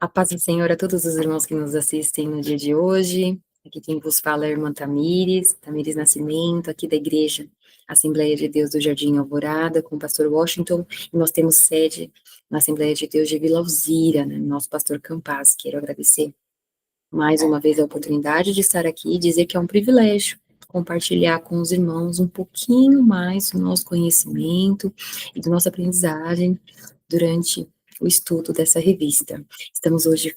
A paz do Senhor a todos os irmãos que nos assistem no dia de hoje. Aqui quem vos fala é a irmã Tamires Nascimento, aqui da Igreja Assembleia de Deus do Jardim Alvorada, com o pastor Washington, e nós temos sede na Assembleia de Deus de Vila Alzira, né, nosso pastor Campaz. Quero agradecer mais uma vez a oportunidade de estar aqui e dizer que é um privilégio compartilhar com os irmãos um pouquinho mais do nosso conhecimento e da nossa aprendizagem durante o estudo dessa revista. Estamos hoje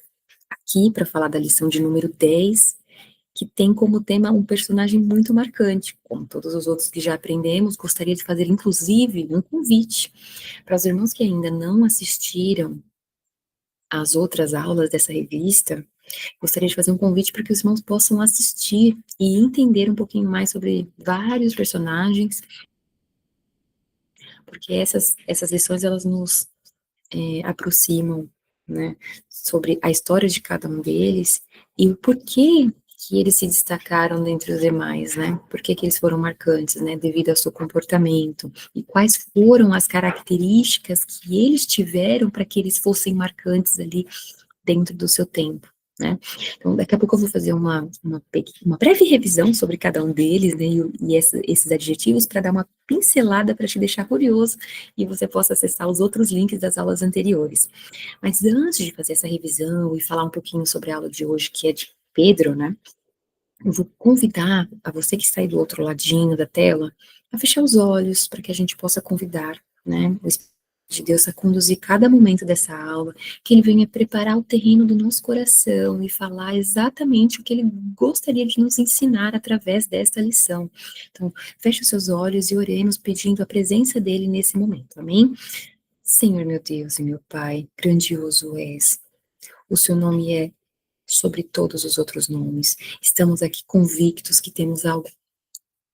aqui para falar da lição de número 10, que tem como tema um personagem muito marcante. Como todos os outros que já aprendemos, gostaria de fazer, inclusive, um convite para os irmãos que ainda não assistiram às outras aulas dessa revista. Gostaria de fazer um convite para que os irmãos possam assistir e entender um pouquinho mais sobre vários personagens, porque essas lições, elas nos aproximam, né, sobre a história de cada um deles e o porquê que eles se destacaram dentre os demais, né, por que eles foram marcantes, né, devido ao seu comportamento, e quais foram as características que eles tiveram para que eles fossem marcantes ali dentro do seu tempo, né. Então, daqui a pouco eu vou fazer uma breve revisão sobre cada um deles, né, e esses adjetivos, para dar uma pincelada, para te deixar curioso, e você possa acessar os outros links das aulas anteriores. Mas antes de fazer essa revisão e falar um pouquinho sobre a aula de hoje, que é de Pedro, né, eu vou convidar a você que está aí do outro ladinho da tela, a fechar os olhos, para que a gente possa convidar, né, o Espírito de Deus a conduzir cada momento dessa aula, que ele venha preparar o terreno do nosso coração e falar exatamente o que ele gostaria de nos ensinar através desta lição. Então, feche os seus olhos e oremos pedindo a presença dele nesse momento, amém? Senhor meu Deus e meu Pai, grandioso és, o seu nome é sobre todos os outros nomes. Estamos aqui convictos que temos algo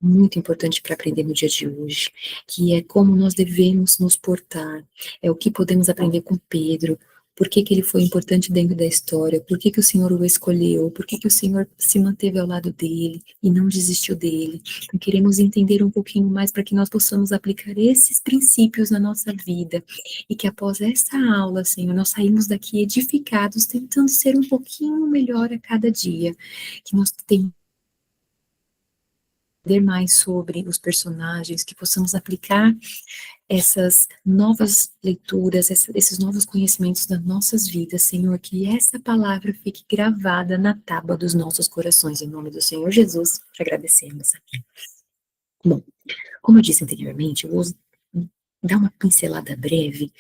muito importante para aprender no dia de hoje, que é como nós devemos nos portar, é o que podemos aprender com Pedro, por que que ele foi importante dentro da história, por que que o Senhor o escolheu, por que que o Senhor se manteve ao lado dele e não desistiu dele. Então, queremos entender um pouquinho mais para que nós possamos aplicar esses princípios na nossa vida, e que após essa aula, Senhor, nós saímos daqui edificados, tentando ser um pouquinho melhor a cada dia, que nós tenhamos entender mais sobre os personagens, que possamos aplicar essas novas leituras, esses novos conhecimentos das nossas vidas, Senhor, que essa palavra fique gravada na tábua dos nossos corações, em nome do Senhor Jesus, te agradecemos. Bom, como eu disse anteriormente, eu vou dar uma pincelada breve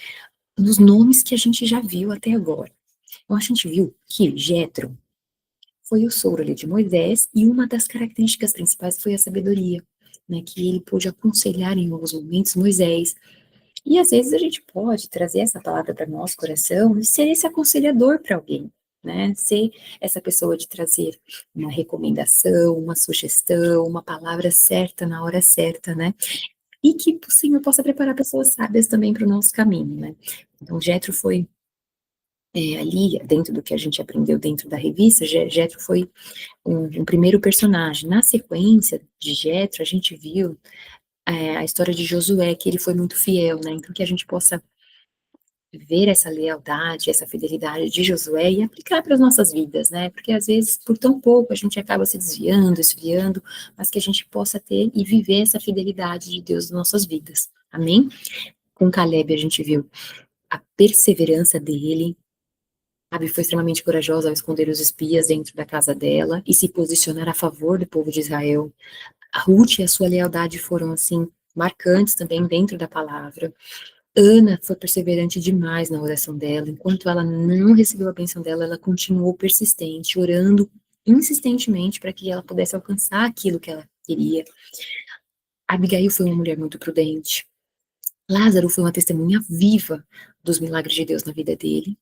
nos nomes que a gente já viu até agora. Então, a gente viu que Jétro foi o sogro ali de Moisés, e uma das características principais foi a sabedoria, né, que ele pôde aconselhar em alguns momentos Moisés. E às vezes a gente pode trazer essa palavra para nosso coração e ser esse aconselhador para alguém, né, ser essa pessoa de trazer uma recomendação, uma sugestão, uma palavra certa na hora certa, né, e que o Senhor possa preparar pessoas sábias também para o nosso caminho, né. Então Jétro foi ali, dentro do que a gente aprendeu dentro da revista, Jétro foi um primeiro personagem. Na sequência de Jétro, a gente viu a história de Josué, que ele foi muito fiel, né, então que a gente possa ver essa lealdade, essa fidelidade de Josué e aplicar para as nossas vidas, né, porque às vezes, por tão pouco, a gente acaba se desviando, esfriando, mas que a gente possa ter e viver essa fidelidade de Deus nas nossas vidas, amém? Com Caleb a gente viu a perseverança dele, Rabi foi extremamente corajosa ao esconder os espias dentro da casa dela e se posicionar a favor do povo de Israel. A Ruth e a sua lealdade foram, assim, marcantes também dentro da palavra. Ana foi perseverante demais na oração dela. Enquanto ela não recebeu a bênção dela, ela continuou persistente, orando insistentemente para que ela pudesse alcançar aquilo que ela queria. Abigail foi uma mulher muito prudente. Lázaro foi uma testemunha viva dos milagres de Deus na vida dele.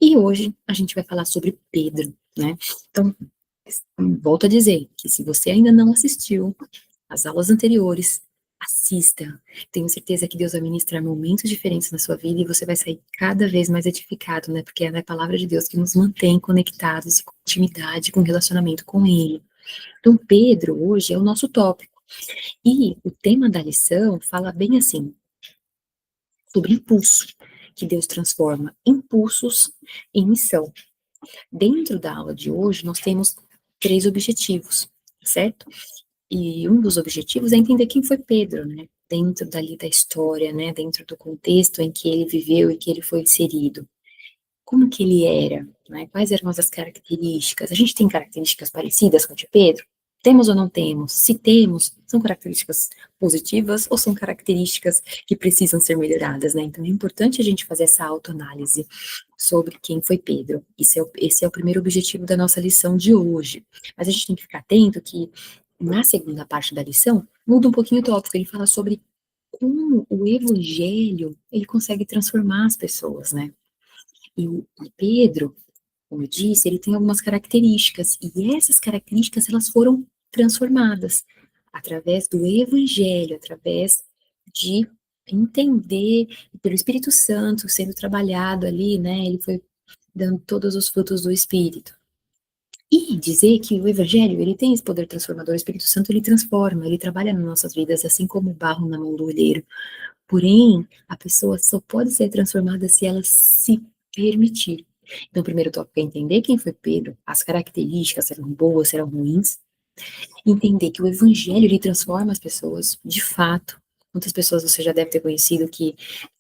E hoje a gente vai falar sobre Pedro, né? Então, volto a dizer que se você ainda não assistiu às aulas anteriores, assista. Tenho certeza que Deus vai ministrar momentos diferentes na sua vida e você vai sair cada vez mais edificado, né? Porque é a palavra de Deus que nos mantém conectados e com intimidade, com relacionamento com Ele. Então, Pedro hoje é o nosso tópico. E o tema da lição fala bem assim, sobre impulso. que Deus transforma impulsos em missão. Dentro da aula de hoje, nós temos 3 objetivos, certo? E um dos objetivos é entender quem foi Pedro, né? Dentro dali da história, né? Dentro do contexto em que ele viveu e que ele foi inserido. Como que ele era, né? Quais eram as características? A gente tem características parecidas com a de Pedro? Temos ou não temos? Se temos, são características positivas ou são características que precisam ser melhoradas, né? Então é importante a gente fazer essa autoanálise sobre quem foi Pedro. Esse é o primeiro objetivo da nossa lição de hoje. Mas a gente tem que ficar atento que na segunda parte da lição muda um pouquinho o tópico. Ele fala sobre como o evangelho ele consegue transformar as pessoas, né? E Pedro, como eu disse, ele tem algumas características, e essas características, elas foram transformadas através do Evangelho, através de entender, pelo Espírito Santo sendo trabalhado ali, né, ele foi dando todos os frutos do Espírito. E dizer que o Evangelho, ele tem esse poder transformador, o Espírito Santo, ele transforma, ele trabalha nas nossas vidas, assim como o barro na mão do olheiro. Porém, a pessoa só pode ser transformada se ela se permitir. Então, o primeiro tópico é entender quem foi Pedro, as características, se eram boas, se eram ruins. Entender que o evangelho, ele transforma as pessoas, de fato. Muitas pessoas você já deve ter conhecido que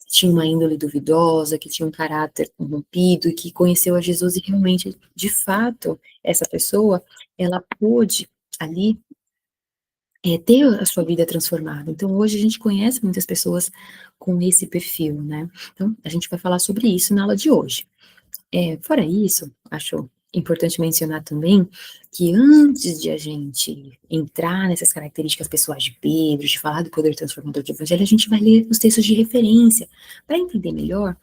tinha uma índole duvidosa, que tinha um caráter corrompido, e que conheceu a Jesus e realmente, de fato, essa pessoa, ela pôde ali ter a sua vida transformada. Então, hoje a gente conhece muitas pessoas com esse perfil, né? Então, a gente vai falar sobre isso na aula de hoje. Fora isso, acho importante mencionar também que antes de a gente entrar nessas características pessoais de Pedro, de falar do poder transformador do Evangelho, a gente vai ler os textos de referência para entender melhor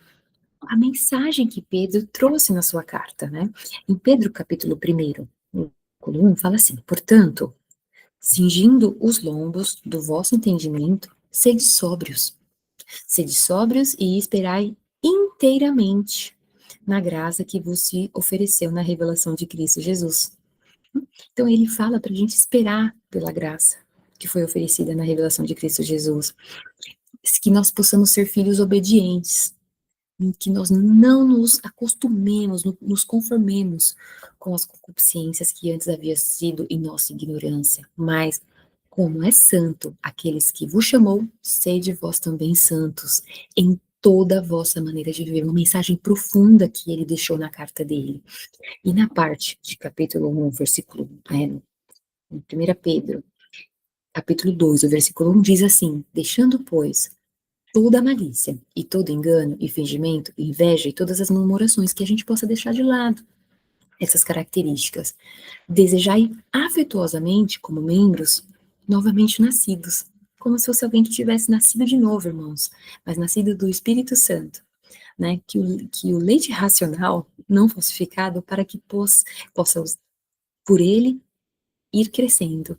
a mensagem que Pedro trouxe na sua carta, né? Em Pedro, capítulo 1, versículo 1, fala assim: portanto, cingindo os lombos do vosso entendimento, sede sóbrios e esperai inteiramente na graça que vos se ofereceu na revelação de Cristo Jesus. Então ele fala para a gente esperar pela graça que foi oferecida na revelação de Cristo Jesus, que nós possamos ser filhos obedientes, que nós não nos acostumemos, nos conformemos com as concupiscências que antes havia sido em nossa ignorância, mas como é santo aqueles que vos chamou, sede vós também santos, em toda a vossa maneira de viver, uma mensagem profunda que ele deixou na carta dele. E na parte de capítulo 1, versículo, em 1 Pedro, capítulo 2, o versículo 1 diz assim: deixando, pois, toda malícia e todo engano e fingimento, inveja e todas as murmurações que a gente possa deixar de lado, essas características. Desejai afetuosamente, como membros novamente nascidos, como se fosse alguém que tivesse nascido de novo, irmãos, mas nascido do Espírito Santo, né? Que o leite racional não falsificado para que possa por ele ir crescendo.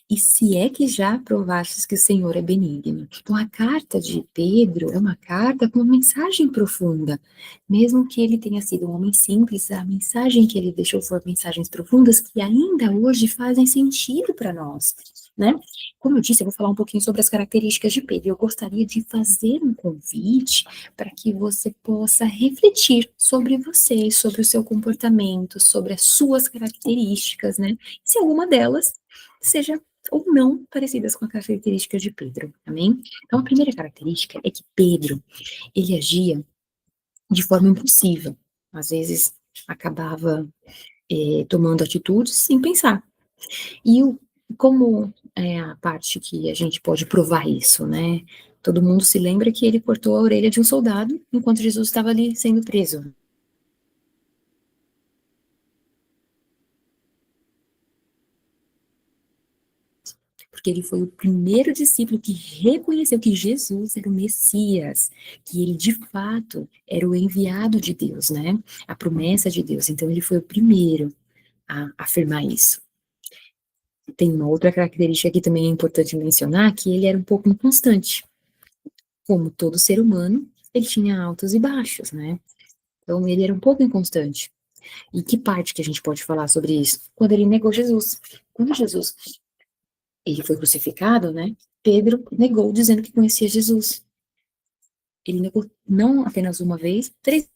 E se é que já provastes que o Senhor é benigno. Então, a carta de Pedro é uma carta com uma mensagem profunda. Mesmo que ele tenha sido um homem simples, a mensagem que ele deixou foram mensagens profundas que ainda hoje fazem sentido para nós, né? Como eu disse, eu vou falar um pouquinho sobre as características de Pedro. Eu gostaria de fazer um convite para que você possa refletir sobre você, sobre o seu comportamento, sobre as suas características, né? Se alguma delas seja ou não parecidas com as características de Pedro, amém? Então, a primeira característica é que Pedro, ele agia de forma impulsiva, às vezes acabava tomando atitudes sem pensar. E como é a parte que a gente pode provar isso, né? Todo mundo se lembra que ele cortou a orelha de um soldado enquanto Jesus estava ali sendo preso. Porque ele foi o primeiro discípulo que reconheceu que Jesus era o Messias, que ele de fato era o enviado de Deus, né? A promessa de Deus. Então ele foi o primeiro a afirmar isso. Tem uma outra característica que também é importante mencionar, que ele era um pouco inconstante. Como todo ser humano, ele tinha altos e baixos, né? Então ele era um pouco inconstante. E que parte que a gente pode falar sobre isso? Quando ele negou Jesus. Quando Jesus ele foi crucificado, né? Pedro negou dizendo que conhecia Jesus. ele negou não apenas uma vez, 3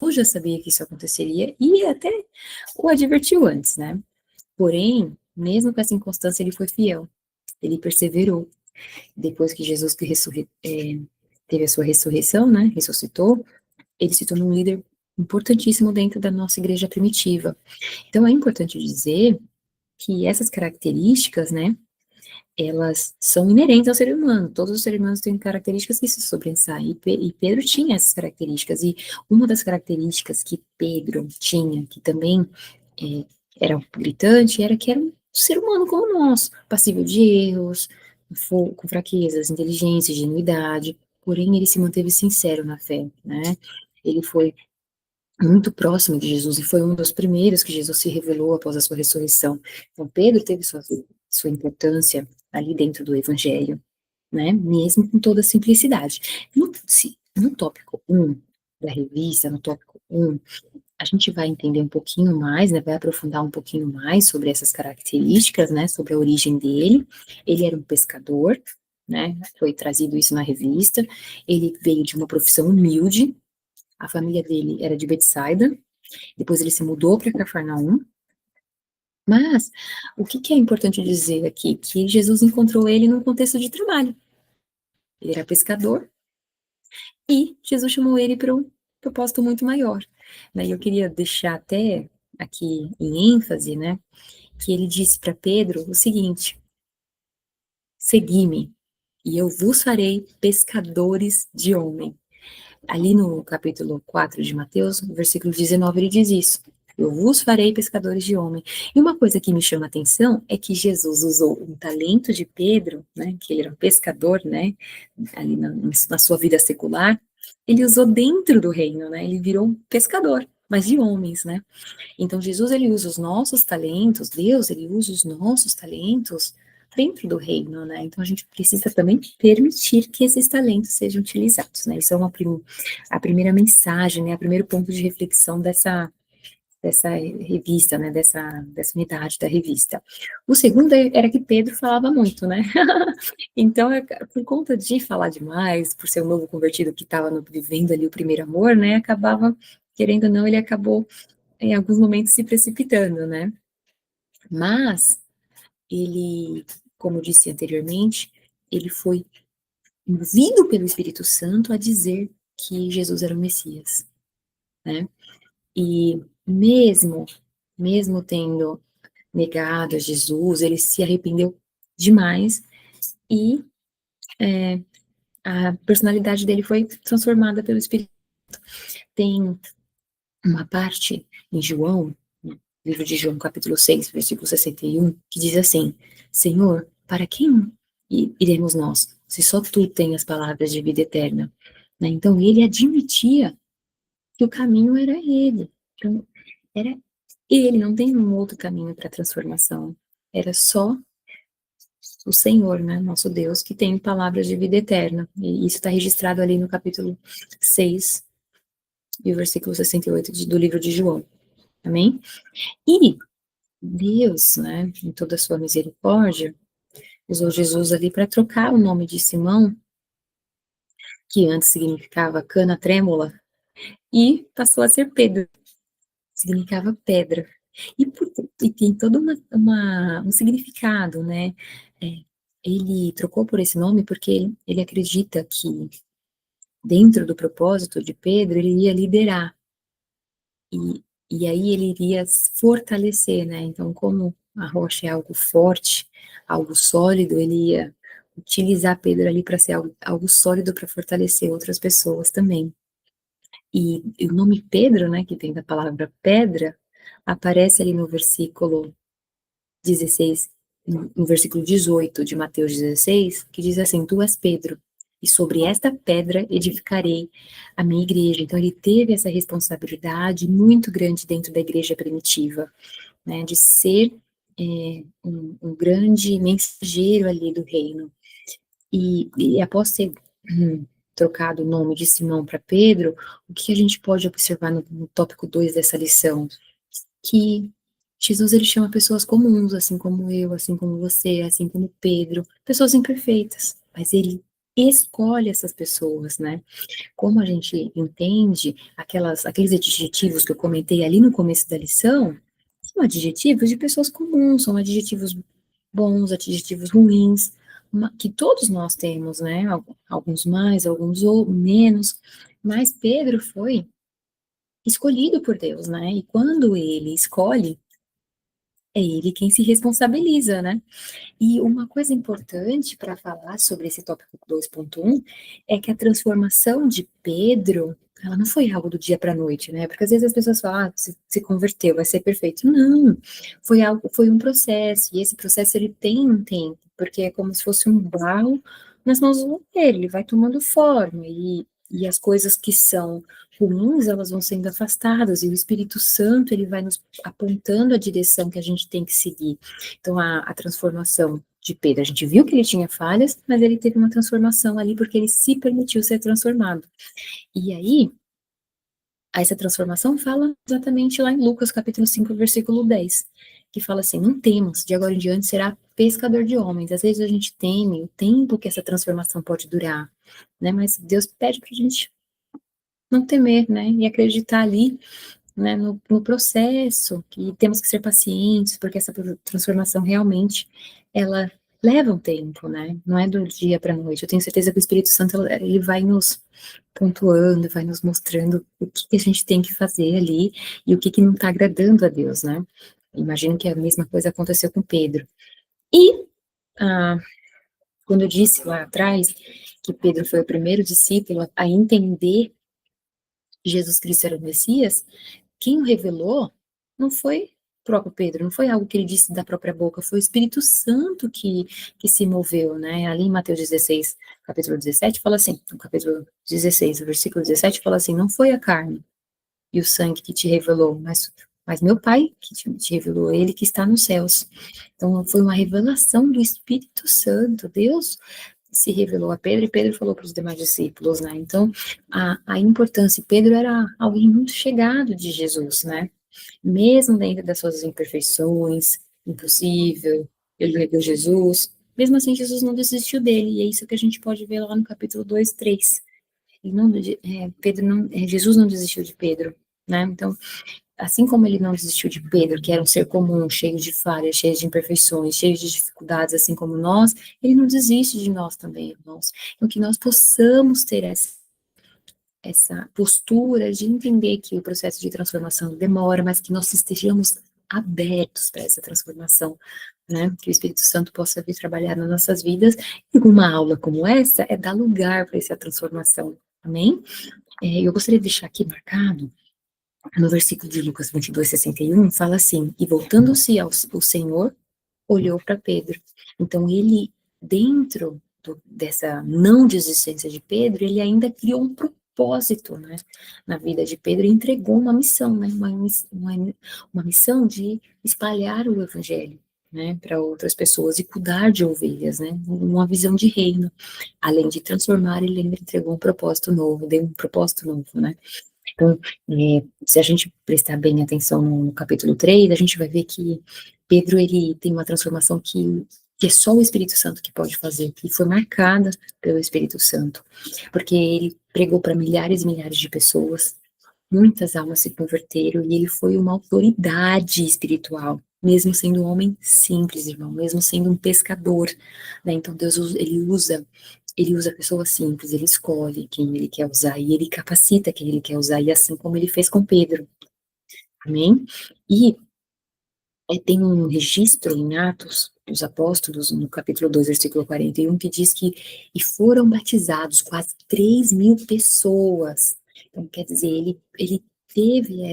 eu já sabia que isso aconteceria e até o advertiu antes, né. Porém, mesmo com essa inconstância, ele foi fiel, ele perseverou. Depois que Jesus que teve a sua ressurreição, né, ressuscitou, ele se tornou um líder importantíssimo dentro da nossa igreja primitiva. Então é importante dizer que essas características, né, elas são inerentes ao ser humano. Todos os seres humanos têm características que se sobressaem, e Pedro tinha essas características, e uma das características que Pedro tinha, que também é, era gritante, era que era um ser humano como nós, passível de erros, com fraquezas, inteligência, ingenuidade, porém ele se manteve sincero na fé, né? Ele foi muito próximo de Jesus e foi um dos primeiros que Jesus se revelou após a sua ressurreição. Então, Pedro teve sua importância ali dentro do Evangelho, né? Mesmo com toda a simplicidade. No tópico 1 da revista, no tópico 1, a gente vai entender um pouquinho mais, né? Vai aprofundar um pouquinho mais sobre essas características, né? Sobre a origem dele. Ele era um pescador, né? Foi trazido isso na revista. Ele veio de uma profissão humilde. A família dele era de Betsaida, depois ele se mudou para Cafarnaum, mas o que que é importante dizer aqui? Que Jesus encontrou ele num contexto de trabalho. Ele era pescador e Jesus chamou ele para um propósito muito maior, né. E eu queria deixar até aqui em ênfase, né, que ele disse para Pedro o seguinte: "Segui-me, e eu vos farei pescadores de homem". Ali no capítulo 4 de Mateus, no versículo 19, ele diz isso: "Eu vos farei pescadores de homem". E uma coisa que me chama a atenção é que Jesus usou um talento de Pedro, né, que ele era um pescador, né, ali na sua vida secular, ele usou dentro do reino, né, ele virou um pescador, mas de homens, né. Então Jesus, ele usa os nossos talentos, Deus, ele usa os nossos talentos dentro do reino, né, então a gente precisa também permitir que esses talentos sejam utilizados, né, isso é a primeira mensagem, né, o primeiro ponto de reflexão dessa revista, né, dessa unidade da revista. O segundo era que Pedro falava muito, né, então por conta de falar demais, por ser um novo convertido que estava vivendo ali o primeiro amor, né, acabava, querendo ou não, ele acabou em alguns momentos se precipitando, né. Mas ele, como eu disse anteriormente, ele foi movido pelo Espírito Santo a dizer que Jesus era o Messias, né. E mesmo tendo negado a Jesus, ele se arrependeu demais e, a personalidade dele foi transformada pelo Espírito. Tem uma parte em João, no livro de João, capítulo 6, versículo 61, que diz assim: Senhor, para quem iremos nós, se só tu tens as palavras de vida eterna? Né? Então ele admitia que o caminho era ele. Então, era ele, não tem um outro caminho para a transformação. Era só o Senhor, né, nosso Deus, que tem palavras de vida eterna. E isso está registrado ali no capítulo 6 e o versículo 68 do livro de João. Amém? E Deus, né, em toda a sua misericórdia, usou Jesus ali para trocar o nome de Simão, que antes significava cana trêmula, e passou a ser Pedro, significava pedra. E tem todo um significado, né? É, ele trocou por esse nome porque ele acredita que dentro do propósito de Pedro, ele ia liderar. E, e aí ele iria fortalecer, né? Então, como a rocha é algo forte, algo sólido, ele ia utilizar Pedro ali para ser algo sólido para fortalecer outras pessoas também. E o nome Pedro, né, que vem da palavra pedra, aparece ali no versículo 16, no versículo 18 de Mateus 16, que diz assim: Tu és Pedro, e sobre esta pedra edificarei a minha igreja. Então, ele teve essa responsabilidade muito grande dentro da igreja primitiva, né, de ser um grande mensageiro ali do reino. E após ter trocado o nome de Simão para Pedro, o que a gente pode observar no tópico 2 dessa lição? Que Jesus, ele chama pessoas comuns, assim como eu, assim como você, assim como Pedro, pessoas imperfeitas, mas ele escolhe essas pessoas, né? Como a gente entende aqueles adjetivos que eu comentei ali no começo da lição, são adjetivos de pessoas comuns, são adjetivos bons, adjetivos ruins, que todos nós temos, né? Alguns mais, alguns ou menos, mas Pedro foi escolhido por Deus, né? E quando ele escolhe, é ele quem se responsabiliza, né? E uma coisa importante para falar sobre esse tópico 2.1 é que a transformação de Pedro, ela não foi algo do dia para a noite, né? Porque às vezes as pessoas falam, se converteu, vai ser perfeito. Não, foi um processo, e esse processo ele tem um tempo, porque é como se fosse um barro nas mãos dele, ele vai tomando forma, e as coisas que são ruins, elas vão sendo afastadas, e o Espírito Santo, ele vai nos apontando a direção que a gente tem que seguir. Então, a transformação de Pedro, a gente viu que ele tinha falhas, mas ele teve uma transformação ali porque ele se permitiu ser transformado. E aí, essa transformação fala exatamente lá em Lucas, capítulo 5, versículo 10, que fala assim, não temas, de agora em diante será pescador de homens. Às vezes a gente teme o tempo que essa transformação pode durar, né, mas Deus pede pra gente não temer, né, e acreditar ali, né, no processo, que temos que ser pacientes, porque essa transformação realmente, ela leva um tempo, né, não é do dia para a noite. Eu tenho certeza que o Espírito Santo, ele vai nos pontuando, vai nos mostrando o que a gente tem que fazer ali, e o que não está agradando a Deus, né. Imagino que a mesma coisa aconteceu com Pedro. E, ah, quando eu disse lá atrás, que Pedro foi o primeiro discípulo a entender que Jesus Cristo era o Messias, quem o revelou não foi o próprio Pedro, não foi algo que ele disse da própria boca, foi o Espírito Santo que se moveu, né? Ali em Mateus 16, capítulo 17, fala assim, no capítulo 16, versículo 17, fala assim, não foi a carne e o sangue que te revelou, mas meu Pai que te revelou, ele que está nos céus. Então, foi uma revelação do Espírito Santo, Deus se revelou a Pedro, e Pedro falou para os demais discípulos, né? Então, a importância, Pedro era alguém muito chegado de Jesus, né? Mesmo dentro das suas imperfeições, impossível, ele negou Jesus, mesmo assim Jesus não desistiu dele, e é isso que a gente pode ver lá no capítulo 2, 3. E não, Pedro não, Jesus não desistiu de Pedro, né? Então, assim como ele não desistiu de Pedro, que era um ser comum, cheio de falhas, cheio de imperfeições, cheio de dificuldades, assim como nós, ele não desiste de nós também, irmãos. Então, que nós possamos ter essa postura de entender que o processo de transformação demora, mas que nós estejamos abertos para essa transformação, né? Que o Espírito Santo possa vir trabalhar nas nossas vidas, e uma aula como essa é dar lugar para essa transformação, amém? Eu gostaria de deixar aqui marcado no versículo de Lucas 22, 61, fala assim, e voltando-se ao o Senhor, olhou para Pedro. Então, ele, dentro dessa não desistência de Pedro, ele ainda criou um propósito, né, na vida de Pedro, e entregou uma missão, né, uma missão de espalhar o evangelho, né, para outras pessoas e cuidar de ovelhas, né, uma visão de reino. Além de transformar, ele ainda entregou um propósito novo, deu um propósito novo, né. Então, se a gente prestar bem atenção no capítulo 3, a gente vai ver que Pedro, ele tem uma transformação que é só o Espírito Santo que pode fazer, que foi marcada pelo Espírito Santo, porque ele pregou para milhares e milhares de pessoas, muitas almas se converteram, e ele foi uma autoridade espiritual, mesmo sendo um homem simples, irmão, mesmo sendo um pescador, né? Então Deus, ele usa pessoas simples, ele escolhe quem ele quer usar, e ele capacita quem ele quer usar, e assim como ele fez com Pedro, amém? E tem um registro em Atos dos Apóstolos, no capítulo 2, versículo 41, que diz que e foram batizados quase 3.000 pessoas. Então, quer dizer, ele teve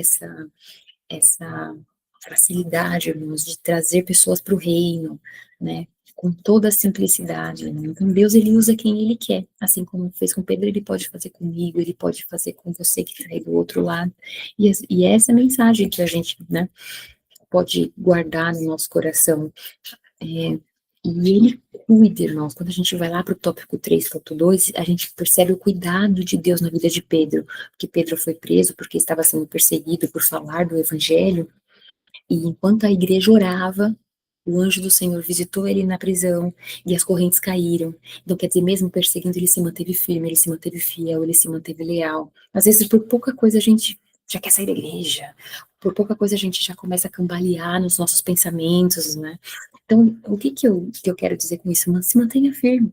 essa facilidade, irmãos, de trazer pessoas para o reino, né, com toda a simplicidade, né? Então Deus, ele usa quem ele quer, assim como fez com Pedro, ele pode fazer comigo, ele pode fazer com você que está aí do outro lado, e essa é a mensagem que a gente, né, pode guardar no nosso coração, e ele cuida, irmãos. Quando a gente vai lá para o tópico 3.2, a gente percebe o cuidado de Deus na vida de Pedro, porque Pedro foi preso porque estava sendo perseguido por falar do evangelho, e enquanto a igreja orava, o anjo do Senhor visitou ele na prisão e as correntes caíram. Então, quer dizer, mesmo perseguindo, ele se manteve firme, ele se manteve fiel, ele se manteve leal. Às vezes, por pouca coisa, a gente já quer sair da igreja, por pouca coisa, a gente já começa a cambalear nos nossos pensamentos, né? Então, o que eu quero dizer com isso? Se mantenha firme.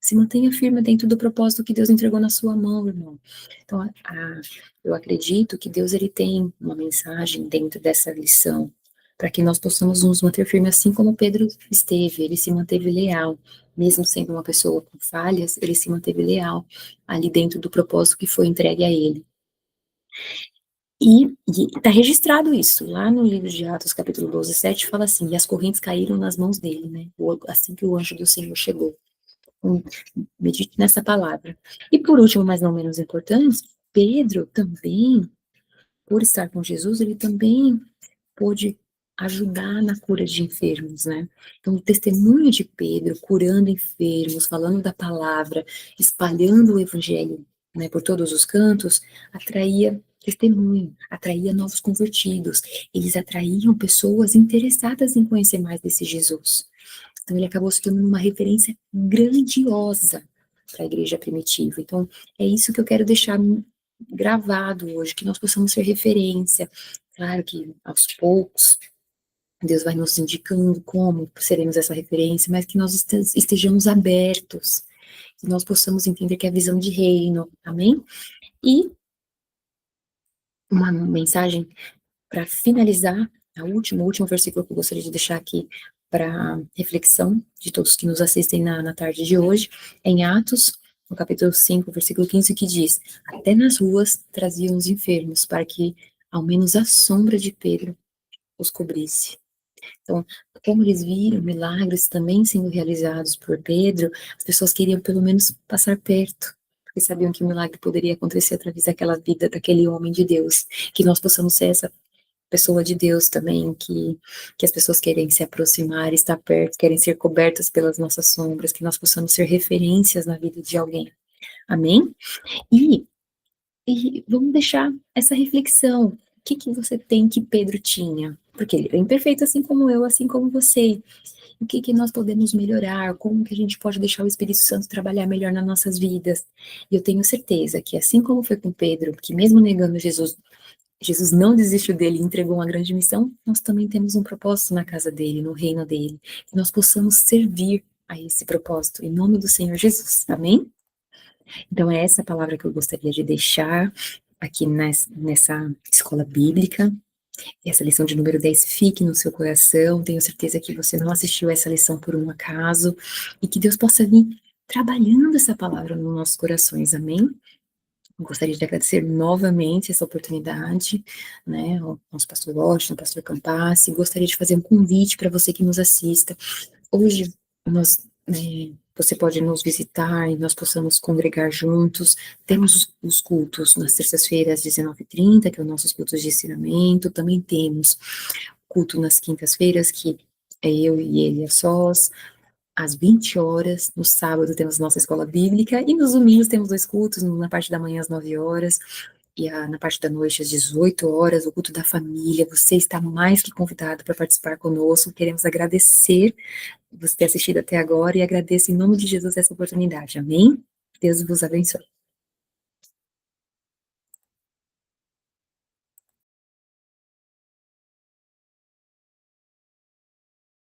Se mantenha firme dentro do propósito que Deus entregou na sua mão, irmão. Então, eu acredito que Deus ele tem uma mensagem dentro dessa lição, para que nós possamos nos manter firmes, assim como Pedro esteve. Ele se manteve leal, mesmo sendo uma pessoa com falhas, ele se manteve leal ali dentro do propósito que foi entregue a ele. E está registrado isso, lá no livro de Atos, capítulo 12, 7, fala assim, e as correntes caíram nas mãos dele, né, assim que o anjo do Senhor chegou. Medite nessa palavra. E por último, mas não menos importante, Pedro também, por estar com Jesus, ele também pôde ajudar na cura de enfermos, né? Então, o testemunho de Pedro, curando enfermos, falando da palavra, espalhando o evangelho, né, por todos os cantos, atraía testemunho, atraía novos convertidos. Eles atraíam pessoas interessadas em conhecer mais desse Jesus. Então, ele acabou se tornando uma referência grandiosa para a igreja primitiva. Então, é isso que eu quero deixar gravado hoje, que nós possamos ser referência. Claro que, aos poucos, Deus vai nos indicando como seremos essa referência, mas que nós estejamos abertos, que nós possamos entender que é a visão de reino, amém? E uma mensagem para finalizar, o último versículo que eu gostaria de deixar aqui para reflexão de todos que nos assistem na tarde de hoje, é em Atos, no capítulo 5, versículo 15, que diz, até nas ruas traziam os enfermos, para que ao menos a sombra de Pedro os cobrisse. Então, como eles viram milagres também sendo realizados por Pedro, as pessoas queriam pelo menos passar perto, porque sabiam que o milagre poderia acontecer através daquela vida, daquele homem de Deus, que nós possamos ser essa pessoa de Deus também, que as pessoas querem se aproximar, estar perto, querem ser cobertas pelas nossas sombras, que nós possamos ser referências na vida de alguém. Amém? E, e vamos deixar essa reflexão. O que você tem que Pedro tinha? Porque ele é imperfeito assim como eu, assim como você. O que nós podemos melhorar? Como que a gente pode deixar o Espírito Santo trabalhar melhor nas nossas vidas? E eu tenho certeza que assim como foi com Pedro, que mesmo negando Jesus, Jesus não desistiu dele e entregou uma grande missão, nós também temos um propósito na casa dele, no reino dele, que nós possamos servir a esse propósito, em nome do Senhor Jesus, amém? Então é essa palavra que eu gostaria de deixar aqui nessa escola bíblica, essa lição de número 10 fique no seu coração, tenho certeza que você não assistiu essa lição por um acaso, e que Deus possa vir trabalhando essa palavra nos nossos corações, amém? Gostaria de agradecer novamente essa oportunidade, né, ao nosso pastor Washington, ao pastor Campassi, gostaria de fazer um convite para você que nos assista. Hoje, você pode nos visitar e nós possamos congregar juntos. Temos os cultos nas terças-feiras, às 19h30, que é o nosso culto de ensinamento. Também temos culto nas quintas-feiras, que é eu e ele a sós, às 20 horas, no sábado temos nossa escola bíblica, e nos domingos temos 2 cultos, na parte da manhã às 9 horas, e na parte da noite às 18 horas, o culto da família. Você está mais que convidado para participar conosco, queremos agradecer você ter assistido até agora, e agradeço em nome de Jesus essa oportunidade, amém? Deus vos abençoe.